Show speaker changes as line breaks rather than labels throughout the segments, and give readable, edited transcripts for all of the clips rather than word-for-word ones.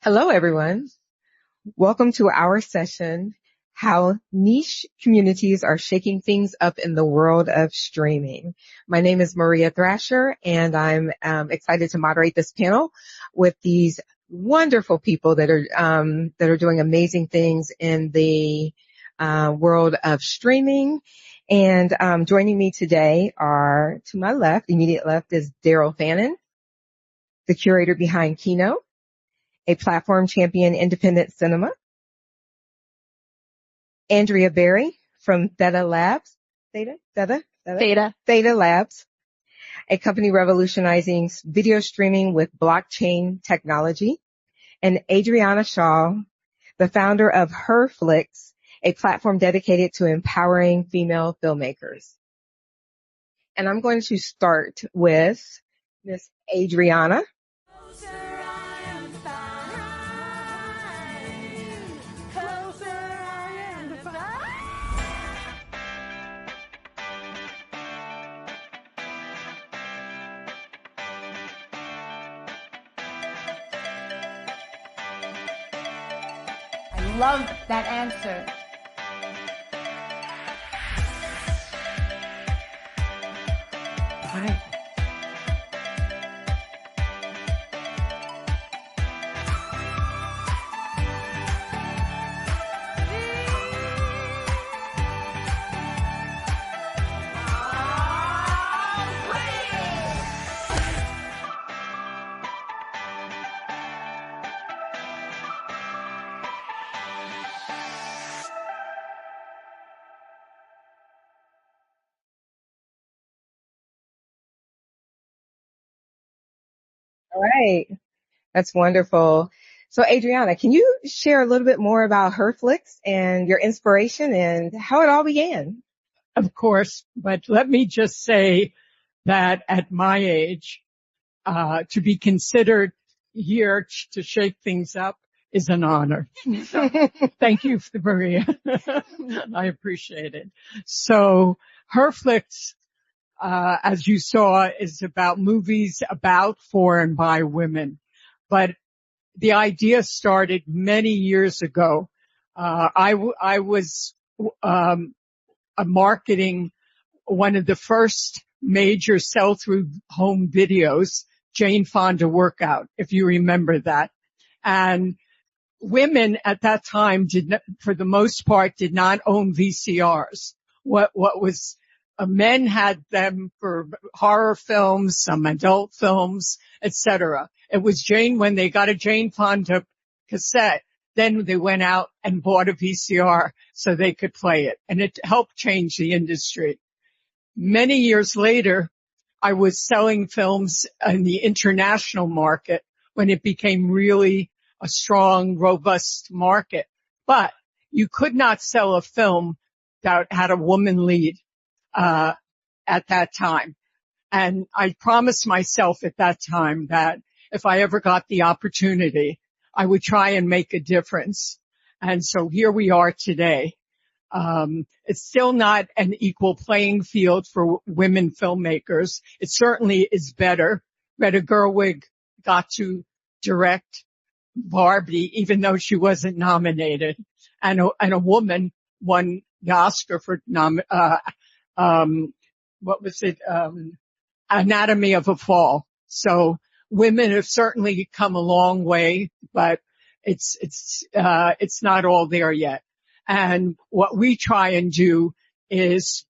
Hello, everyone. Welcome to our session, How Niche Communities Are Shaking Things Up in the World of Streaming. My name is Maria Thrasher, and I'm excited to moderate this panel with these wonderful people that are doing amazing things in the world of streaming. And joining me today are, to my left, immediate left, is Daryl Fannin, the curator behind Keynote, a platform champion independent cinema. Andrea Berry from Theta Labs, Theta Labs, a company revolutionizing video streaming with blockchain technology. And Adriana Shaw, the founder of Herflix, a platform dedicated to empowering female filmmakers. And I'm going to start with Miss Adriana.
I love that answer.
Hi. All right. That's wonderful. So Adriana, can you share a little bit more about Herflix and your inspiration and how it all began?
Of course, but let me just say that at my age, to be considered here to shake things up is an honor. So, thank you, Maria. I appreciate it. So Herflix, as you saw, is about movies about, for, and by women. But the idea started many years ago. I was marketing one of the first major sell-through home videos, Jane Fonda Workout, if you remember that. And women at that time for the most part, did not own VCRs. Men had them for horror films, some adult films, etc. It was when they got a Jane Fonda cassette, then they went out and bought a VCR so they could play it. And it helped change the industry. Many years later, I was selling films in the international market when it became really a strong, robust market. But you could not sell a film that had a woman lead at that time. And I promised myself at that time that if I ever got the opportunity, I would try and make a difference. And so here we are today. It's still not an equal playing field for women filmmakers. It certainly is better. Greta Gerwig got to direct Barbie, even though she wasn't nominated. And a woman won the Oscar for Anatomy of a Fall. So women have certainly come a long way, but it's not all there yet. And what we try and do is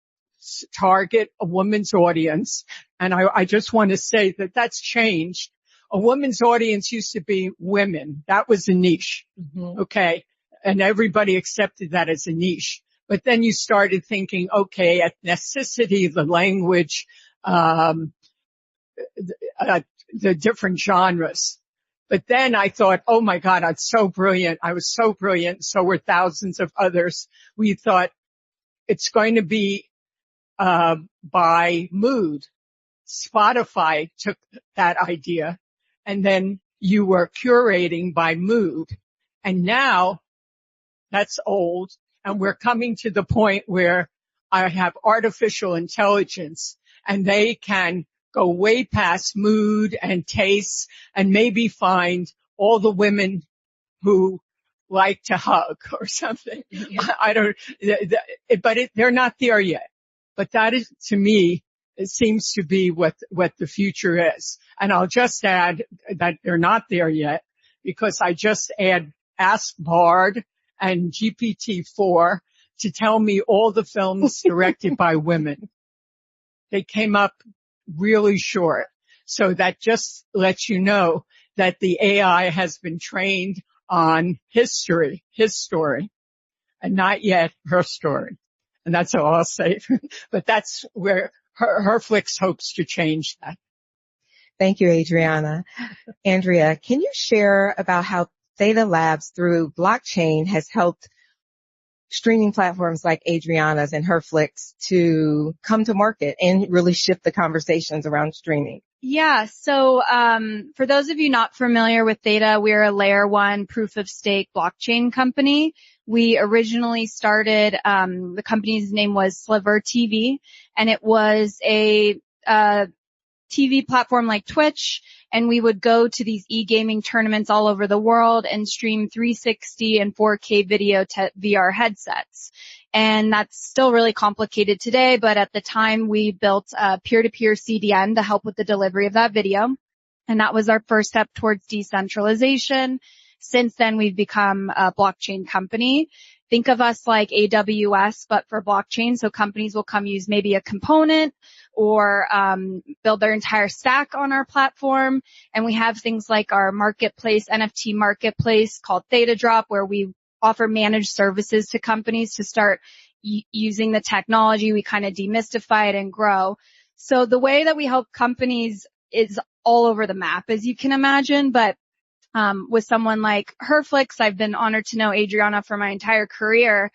target a woman's audience. And I just want to say that that's changed. A woman's audience used to be women. That was a niche. Mm-hmm. Okay. And everybody accepted that as a niche. But then you started thinking, okay, ethnicity, the language, the different genres. But then I thought, oh my God, I'm so brilliant. I was so brilliant. So were thousands of others. We thought it's going to be, by mood. Spotify took that idea, and then you were curating by mood. And now that's old, and we're coming to the point where I have artificial intelligence, and they can go way past mood and tastes and maybe find all the women who like to hug or something. I don't, but they're not there yet. But that is, to me, it seems to be what the future is. And I'll just add that they're not there yet because I just asked Bard and GPT-4 to tell me all the films directed by women. They came up really short. So that just lets you know that the AI has been trained on his story, and not yet her story. And that's all I'll say. But that's where her flicks hopes to change that.
Thank you, Adriana. Andrea, can you share about how Theta Labs through blockchain has helped streaming platforms like Adriana's and her flicks to come to market and really shift the conversations around streaming?
Yeah. So, for those of you not familiar with Theta, we're a layer 1 proof of stake blockchain company. We originally started, the company's name was Sliver TV, and it was a TV platform like Twitch, and we would go to these e-gaming tournaments all over the world and stream 360 and 4K video VR headsets. And that's still really complicated today, but at the time we built a peer-to-peer CDN to help with the delivery of that video. And that was our first step towards decentralization. Since then, we've become a blockchain company. Think of us like AWS, but for blockchain. So companies will come use maybe a component or build their entire stack on our platform. And we have things like our marketplace, NFT marketplace called Theta Drop, where we offer managed services to companies to start using the technology. We kind of demystify it and grow. So the way that we help companies is all over the map, as you can imagine, but with someone like Herflix, I've been honored to know Adriana for my entire career.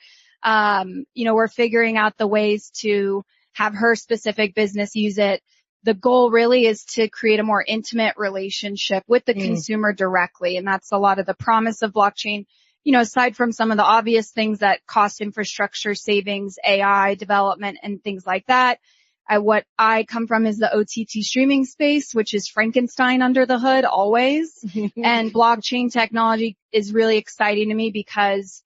We're figuring out the ways to have her specific business use it. The goal really is to create a more intimate relationship with the consumer directly. And that's a lot of the promise of blockchain. Aside from some of the obvious things that cost infrastructure savings, AI development, and things like that, what I come from is the OTT streaming space, which is Frankenstein under the hood always. And blockchain technology is really exciting to me because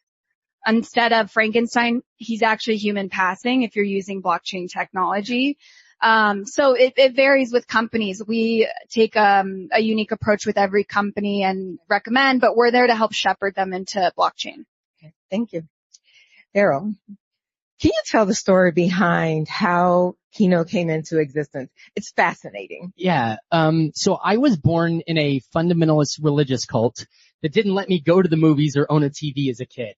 instead of Frankenstein, he's actually human passing if you're using blockchain technology. So it varies with companies. We take a unique approach with every company and recommend, but we're there to help shepherd them into blockchain.
Okay, thank you. Daryl, can you tell the story behind how Kino came into existence? It's fascinating.
Yeah. So I was born in a fundamentalist religious cult that didn't let me go to the movies or own a TV as a kid.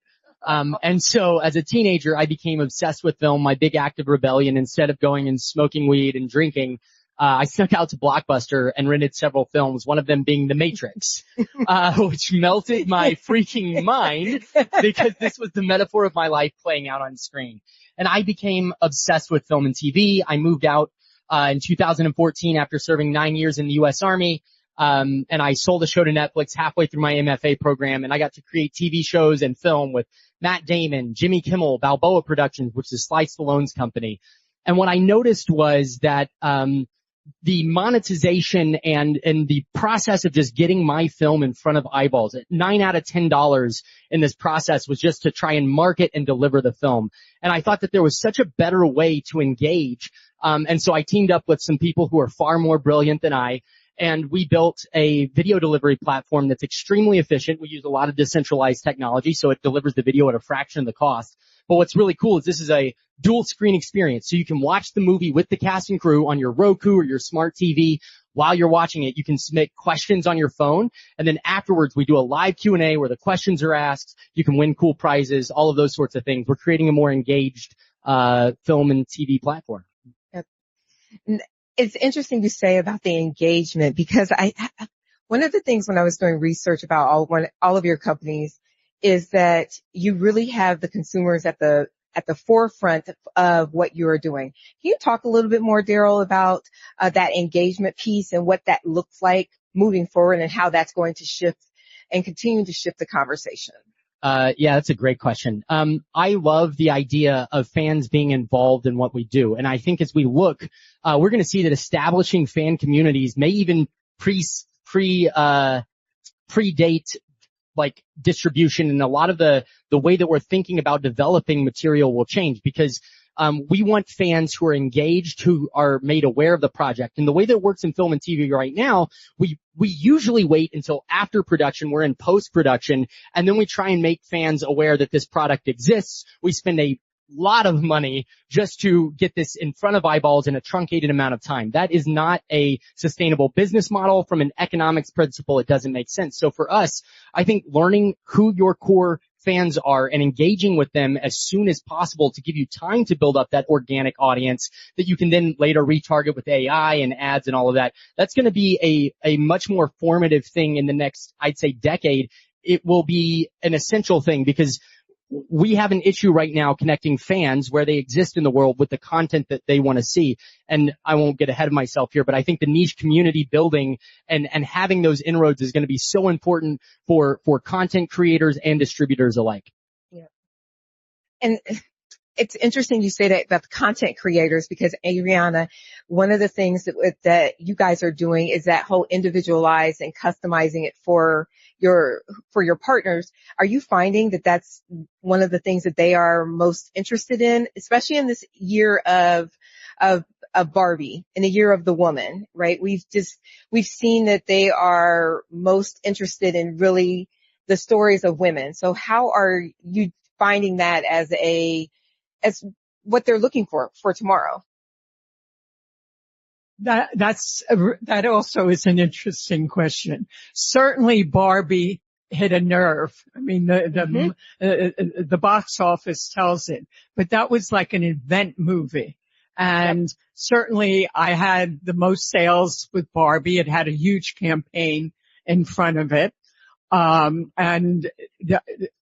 And so as a teenager, I became obsessed with film, my big act of rebellion. Instead of going and smoking weed and drinking, I snuck out to Blockbuster and rented several films, one of them being The Matrix, which melted my freaking mind because this was the metaphor of my life playing out on screen. And I became obsessed with film and TV. I moved out in 2014 after serving 9 years in the U.S. Army. And I sold a show to Netflix halfway through my MFA program, and I got to create TV shows and film with Matt Damon, Jimmy Kimmel, Balboa Productions, which is Sly Stallone's company. And what I noticed was that the monetization and the process of just getting my film in front of eyeballs, $9 out of $10 in this process was just to try and market and deliver the film. And I thought that there was such a better way to engage. And so I teamed up with some people who are far more brilliant than I. And we built a video delivery platform that's extremely efficient. We use a lot of decentralized technology, so it delivers the video at a fraction of the cost. But what's really cool is this is a dual screen experience. So you can watch the movie with the cast and crew on your Roku or your smart TV. While you're watching it, you can submit questions on your phone. And then afterwards, we do a live Q&A where the questions are asked. You can win cool prizes, all of those sorts of things. We're creating a more engaged film and TV platform.
Yep. It's interesting to say about the engagement because one of the things when I was doing research about all of your companies is that you really have the consumers at the forefront of what you're doing. Can you talk a little bit more, Daryl, about that engagement piece and what that looks like moving forward and how that's going to shift and continue to shift the conversation?
Yeah, that's a great question. I love the idea of fans being involved in what we do. And I think as we look, we're going to see that establishing fan communities may even predate like distribution, and a lot of the way that we're thinking about developing material will change, because we want fans who are engaged, who are made aware of the project. And the way that it works in film and TV right now, we usually wait until after production. We're in post-production, and then we try and make fans aware that this product exists. We spend a lot of money just to get this in front of eyeballs in a truncated amount of time. That is not a sustainable business model. From an economics principle, it doesn't make sense. So for us, I think learning who your core fans are and engaging with them as soon as possible to give you time to build up that organic audience that you can then later retarget with AI and ads and all of that. That's going to be a much more formative thing in the next, I'd say, decade. It will be an essential thing, because we have an issue right now connecting fans where they exist in the world with the content that they want to see. And I won't get ahead of myself here, but I think the niche community building and having those inroads is going to be so important for content creators and distributors alike.
Yeah. And it's interesting you say that about the content creators, because Adriana, one of the things that you guys are doing is that whole individualized and customizing it for your partners. Are you finding that that's one of the things that they are most interested in, especially in this year of Barbie, in the year of the woman, right? We've seen that they are most interested in really the stories of women. So how are you finding that as what they're looking for tomorrow?
That also is an interesting question. Certainly Barbie hit a nerve. I mean, the box office tells it, but that was like an event movie. And certainly I had the most sales with Barbie. It had a huge campaign in front of it. And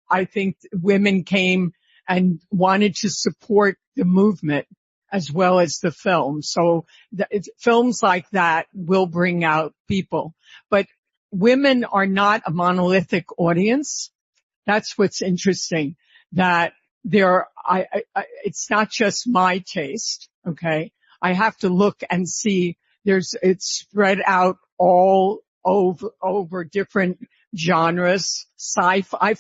I think women came and wanted to support the movement as well as the film. So films like that will bring out people. But women are not a monolithic audience. That's what's interesting, that it's not just my taste, okay? I have to look and see it's spread out all over different genres. Sci-fi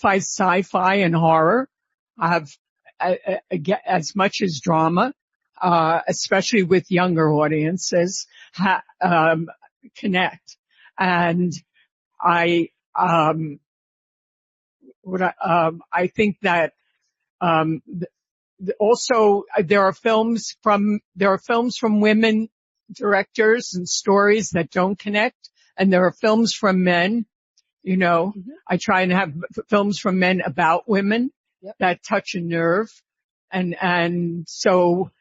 and horror. I have as much as drama, especially with younger audiences, connect. And I think that also there are films from women directors and stories that don't connect, and there are films from men. You know, I try and have films from men about women that touch a nerve. And so,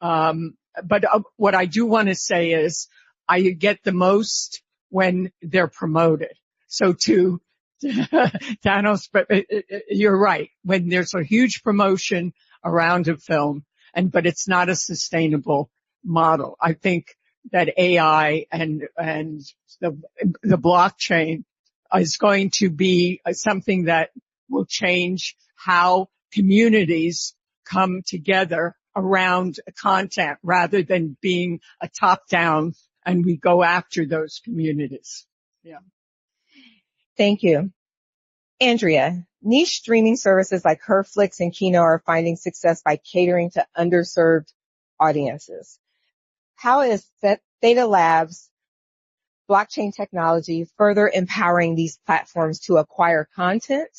but what I do want to say is I get the most when they're promoted. So to Thanos, but you're right. When there's a huge promotion around a film, but it's not a sustainable model. I think that AI and the blockchain is going to be something that will change how communities come together around content rather than being a top-down and we go after those communities. Yeah.
Thank you. Andrea, niche streaming services like Herflix and Kino are finding success by catering to underserved audiences. How is Theta Labs blockchain technology further empowering these platforms to acquire content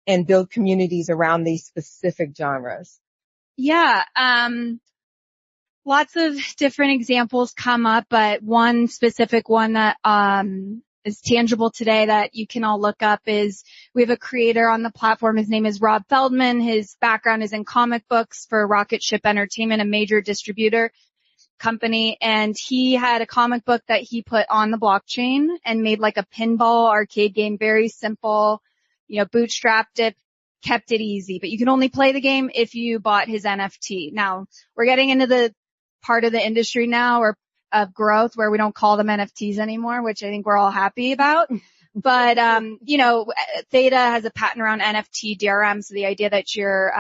and build communities around these specific genres?
Yeah, lots of different examples come up, but one specific one that is tangible today that you can all look up is we have a creator on the platform. His name is Rob Feldman. His background is in comic books for Rocket Ship Entertainment, a major distributor company, and he had a comic book that he put on the blockchain and made like a pinball arcade game, very simple, bootstrapped it, kept it easy, but you can only play the game if you bought his NFT. Now we're getting into the part of the industry now or of growth where we don't call them NFTs anymore, which I think we're all happy about. But, Theta has a patent around NFT DRM. So the idea that you're,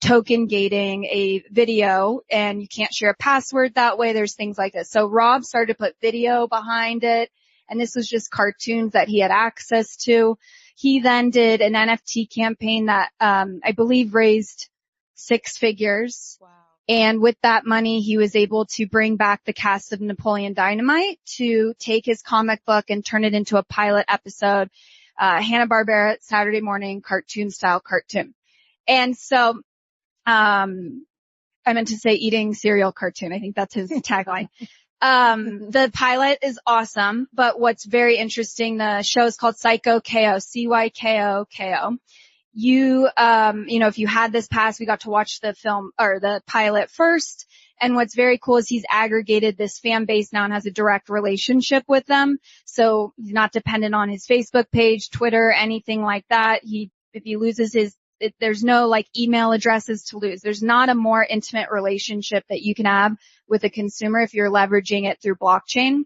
token gating a video and you can't share a password that way. There's things like this. So Rob started to put video behind it, and this was just cartoons that he had access to. He then did an NFT campaign that, I believe raised 6 figures.
Wow.
And with that money, he was able to bring back the cast of Napoleon Dynamite to take his comic book and turn it into a pilot episode, Hanna-Barbera Saturday morning cartoon style cartoon. And so, I meant to say eating cereal cartoon. I think that's his tagline. The pilot is awesome, but what's very interesting, the show is called Psycho KO, CYKO. You know, if you had this pass, we got to watch the film or the pilot first. And what's very cool is he's aggregated this fan base now and has a direct relationship with them. So he's not dependent on his Facebook page, Twitter, anything like that. If he loses there's no like email addresses to lose. There's not a more intimate relationship that you can have with a consumer if you're leveraging it through blockchain.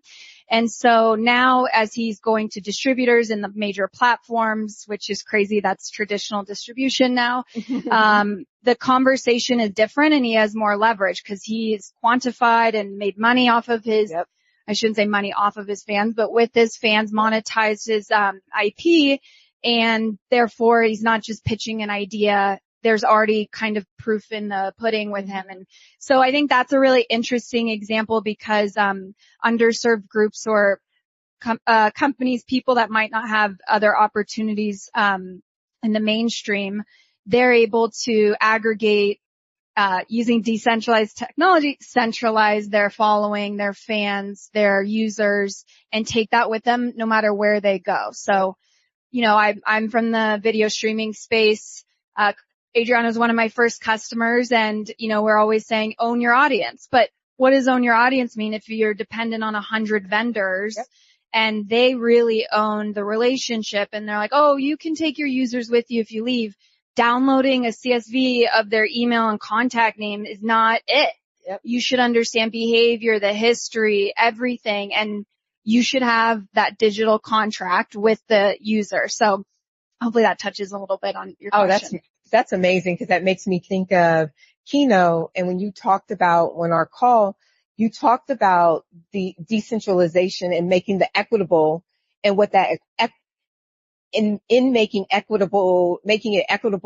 And so now as he's going to distributors in the major platforms, which is crazy, that's traditional distribution now, the conversation is different and he has more leverage because he's quantified and made money off of his, I shouldn't say money off of his fans, but with his fans monetized his IP, and therefore he's not just pitching an idea. There's already kind of proof in the pudding with him. And so I think that's a really interesting example because, underserved groups or, companies, people that might not have other opportunities, in the mainstream, they're able to aggregate, using decentralized technology, centralize their following, their fans, their users, and take that with them no matter where they go. So, you know, I'm from the video streaming space. Adriana is one of my first customers and, you know, we're always saying own your audience. But what does own your audience mean if you're dependent on 100 vendors and they really own the relationship and they're like, oh, you can take your users with you if you leave. Downloading a CSV of their email and contact name is not it. You should understand behavior, the history, everything. And you should have that digital contract with the user. So hopefully that touches a little bit on your question.
That's amazing because that makes me think of Kino. And when you talked about on our call, you talked about the decentralization and making the equitable and what that in making it equitable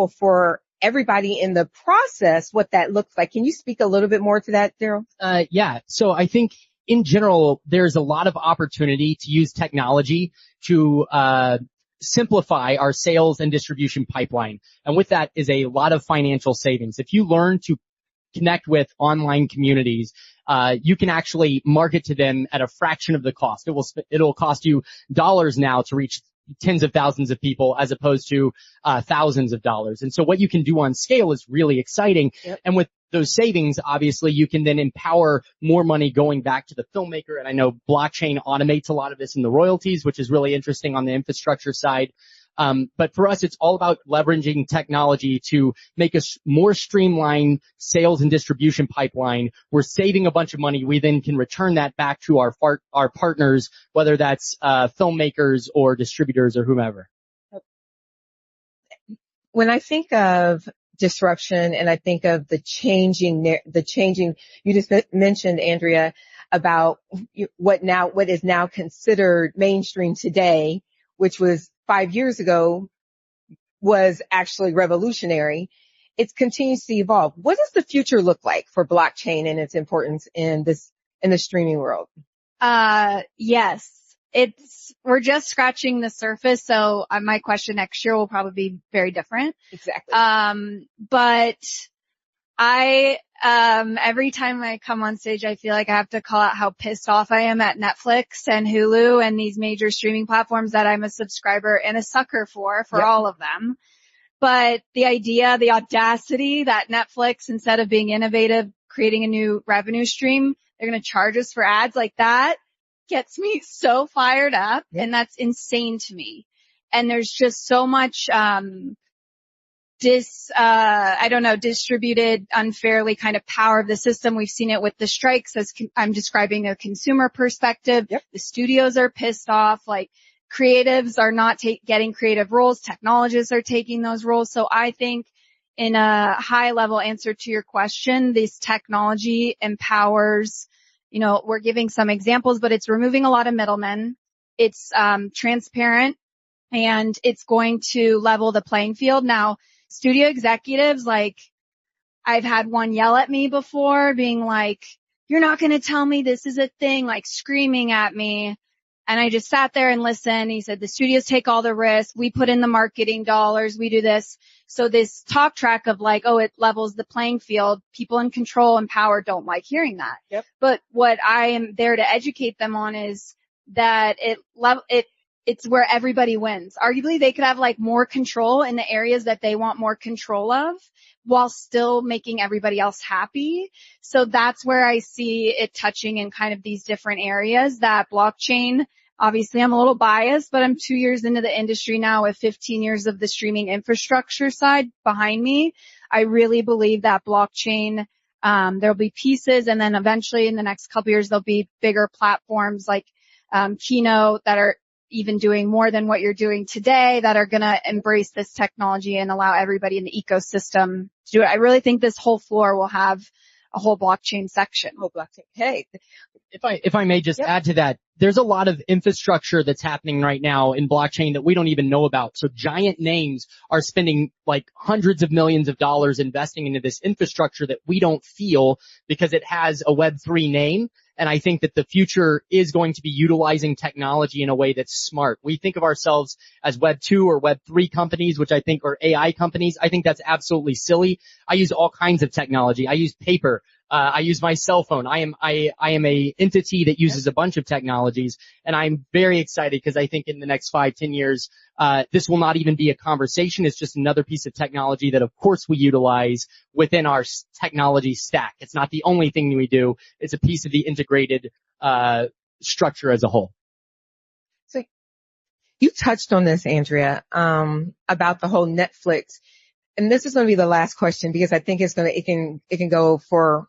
for everybody in the process, what that looks like. Can you speak a little bit more to that, Daryl?
Yeah. So I think in general, there's a lot of opportunity to use technology to, simplify our sales and distribution pipeline. And with that is a lot of financial savings. If you learn to connect with online communities, you can actually market to them at a fraction of the cost. It'll cost you dollars now to reach tens of thousands of people as opposed to thousands of dollars. And so what you can do on scale is really exciting. And with those savings, obviously, you can then empower more money going back to the filmmaker. And I know blockchain automates a lot of this in the royalties, which is really interesting on the infrastructure side. But for us, it's all about leveraging technology to make a more streamlined sales and distribution pipeline. We're saving a bunch of money. We then can return that back to our partners, whether that's filmmakers or distributors or whomever.
When I think of disruption and I think of the changing, you just mentioned, Andrea, about what is now considered mainstream today, which was 5 years ago was actually revolutionary. It continues to evolve. What does the future look like for blockchain and its importance in the streaming world?
Yes. We're just scratching the surface. So my question next year will probably be very different.
Exactly.
But every time I come on stage, I feel like I have to call out how pissed off I am at Netflix and Hulu and these major streaming platforms that I'm a subscriber and a sucker for all of them. But the idea, the audacity that Netflix, instead of being innovative, creating a new revenue stream, they're going to charge us for ads like that gets me so fired up. And that's insane to me. And there's just so much, distributed unfairly kind of power of the system. We've seen it with the strikes as I'm describing a consumer perspective. The studios are pissed off. Like creatives are not getting creative roles. Technologists are taking those roles. So I think in a high level answer to your question, this technology empowers, we're giving some examples, but it's removing a lot of middlemen. It's, transparent. and it's going to level the playing field. Now, studio executives, like, I've had one yell at me before being like, "You're not going to tell me this is a thing," like screaming at me. And I just sat there and listened. He said, the studios take all the risk. We put in the marketing dollars. We do this. So this talk track of like, oh, it levels the playing field. People in control and power don't like hearing that.
Yep.
But what I am there to educate them on is that it's where everybody wins. Arguably, they could have like more control in the areas that they want more control of while still making everybody else happy. So that's where I see it touching in kind of these different areas that blockchain. Obviously, I'm a little biased, but I'm 2 years into the industry now with 15 years of the streaming infrastructure side behind me. I really believe that blockchain, there'll be pieces, and then eventually in the next couple years, there'll be bigger platforms like Keynote that are even doing more than what you're doing today, that are going to embrace this technology and allow everybody in the ecosystem to do it. I really think this whole floor will have a whole blockchain section.
Whole blockchain. Hey,
If I may just add to that, there's a lot of infrastructure that's happening right now in blockchain that we don't even know about. So giant names are spending like hundreds of millions of dollars investing into this infrastructure that we don't feel because it has a Web3 name. And I think that the future is going to be utilizing technology in a way that's smart. We think of ourselves as Web 2 or Web 3 companies, which I think are AI companies. I think that's absolutely silly. I use all kinds of technology. I use paper. I use my cell phone. I am a entity that uses a bunch of technologies, and I'm very excited because I think in the next 5-10 years, this will not even be a conversation. It's just another piece of technology that, of course, we utilize within our technology stack. It's not the only thing we do. It's a piece of the integrated structure as a whole.
So you touched on this, Andrea, about the whole Netflix. And this is going to be the last question because I think it can go for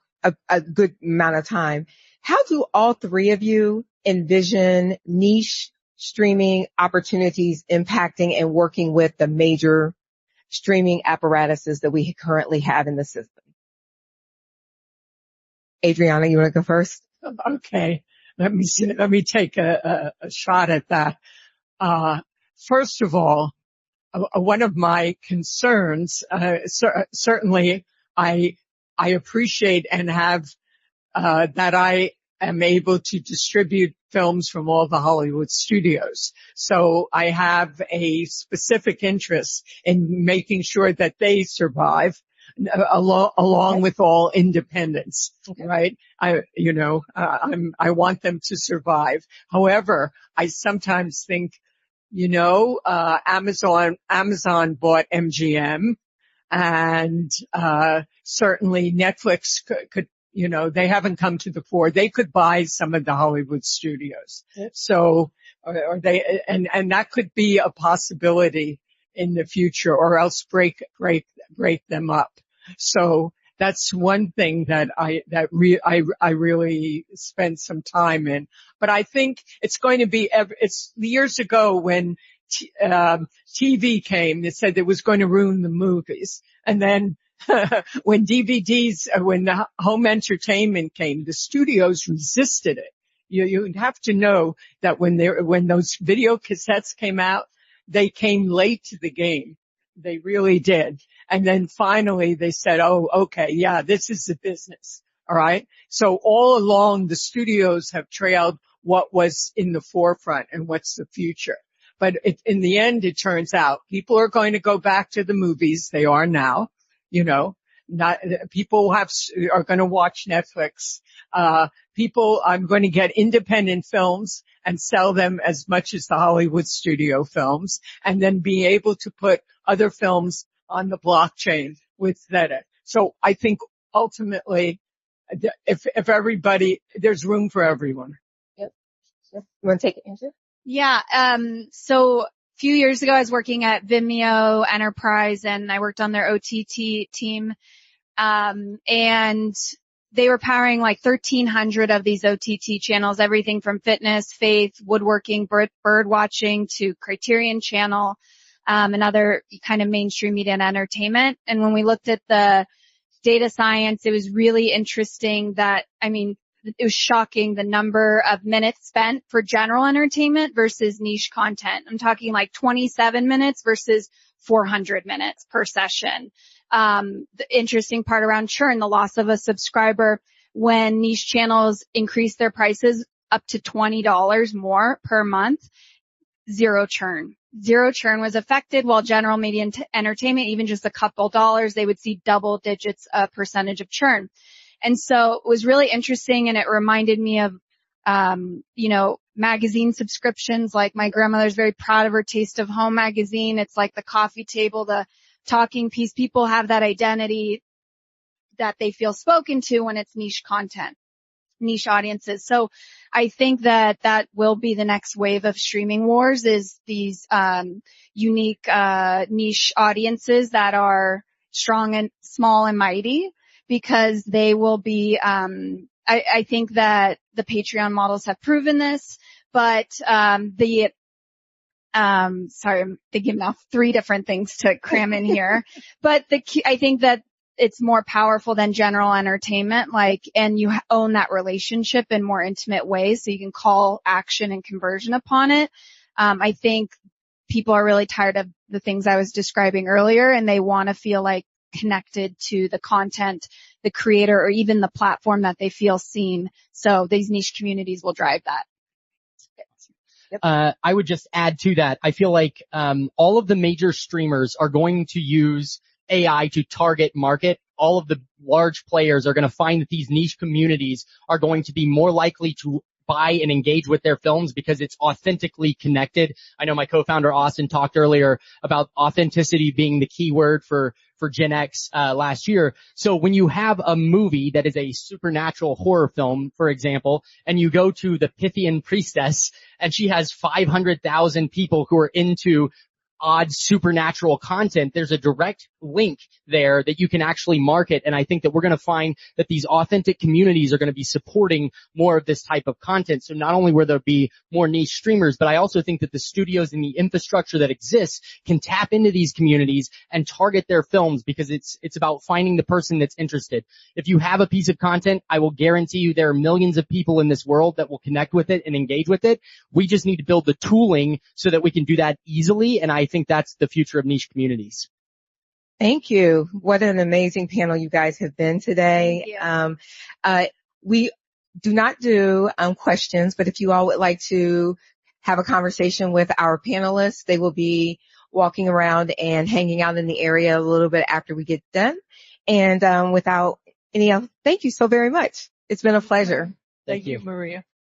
a good amount of time. How do all three of you envision niche streaming opportunities impacting and working with the major streaming apparatuses that we currently have in the system? Adriana, you want to go first?
Okay. Let me take a shot at that. First of all, one of my concerns, certainly I appreciate and have, that I am able to distribute films from all the Hollywood studios. So I have a specific interest in making sure that they survive along with all independents, right? I want them to survive. However, I sometimes think, Amazon bought MGM, and certainly Netflix could, they haven't come to the fore. They could buy some of the Hollywood studios. Yep. So, or they, and that could be a possibility in the future, or else break them up. So that's one thing that I really spent some time in. But I think it's going to be, it's years ago when TV came, they said it was going to ruin the movies. And then when DVDs, when the home entertainment came, the studios resisted it. You'd have to know that when those video cassettes came out, they came late to the game. They really did. And then finally they said, oh, okay, yeah, this is the business. All right. So all along the studios have trailed what was in the forefront and what's the future. But in the end, it turns out people are going to go back to the movies. They are now, people are going to watch Netflix. I'm going to get independent films and sell them as much as the Hollywood studio films, and then be able to put other films on the blockchain with Zeta. So I think ultimately, if everybody, there's room for everyone.
Yep. You want to take it, Andrea?
Yeah. So a few years ago, I was working at Vimeo Enterprise, and I worked on their OTT team. And they were powering like 1,300 of these OTT channels, everything from fitness, faith, woodworking, bird watching to Criterion Channel, and other kind of mainstream media and entertainment. And when we looked at the data science, it was really interesting that, it was shocking the number of minutes spent for general entertainment versus niche content. I'm talking like 27 minutes versus 400 minutes per session. The interesting part around churn, the loss of a subscriber when niche channels increase their prices up to $20 more per month, zero churn. Zero churn was affected, while general media entertainment, even just a couple dollars, they would see double digits percentage of churn. And so it was really interesting, and it reminded me of, magazine subscriptions. Like my grandmother's very proud of her Taste of Home magazine. It's like the coffee table, the talking piece. People have that identity that they feel spoken to when it's niche content, niche audiences. So I think that will be the next wave of streaming wars, is these unique niche audiences that are strong and small and mighty, because they will be I think that the Patreon models have proven this, but sorry, I'm thinking now 3 different things to cram in here. But I think that it's more powerful than general entertainment, and you own that relationship in more intimate ways, so you can call action and conversion upon it. I think people are really tired of the things I was describing earlier, and they want to feel like connected to the content, the creator, or even the platform that they feel seen. So these niche communities will drive that.
Yep. I would just add to that. I feel like all of the major streamers are going to use AI to target market. All of the large players are going to find that these niche communities are going to be more likely to buy and engage with their films because it's authentically connected. I know my co-founder Austin talked earlier about authenticity being the key word for Gen X last year. So when you have a movie that is a supernatural horror film, for example, and you go to the Pythian priestess and she has 500,000 people who are into odd supernatural content, there's a direct link there that you can actually market. And I think that we're going to find that these authentic communities are going to be supporting more of this type of content. So not only will there be more niche streamers, but I also think that the studios and the infrastructure that exists can tap into these communities and target their films, because it's about finding the person that's interested. If you have a piece of content, I will guarantee you there are millions of people in this world that will connect with it and engage with it. We just need to build the tooling so that we can do that easily. And I think that's the future of niche communities.
Thank you. What an amazing panel you guys have been today. We do not do questions, but if you all would like to have a conversation with our panelists, they will be walking around and hanging out in the area a little bit after we get done. And without any else, thank you so very much. It's been a pleasure.
Thank you, Maria.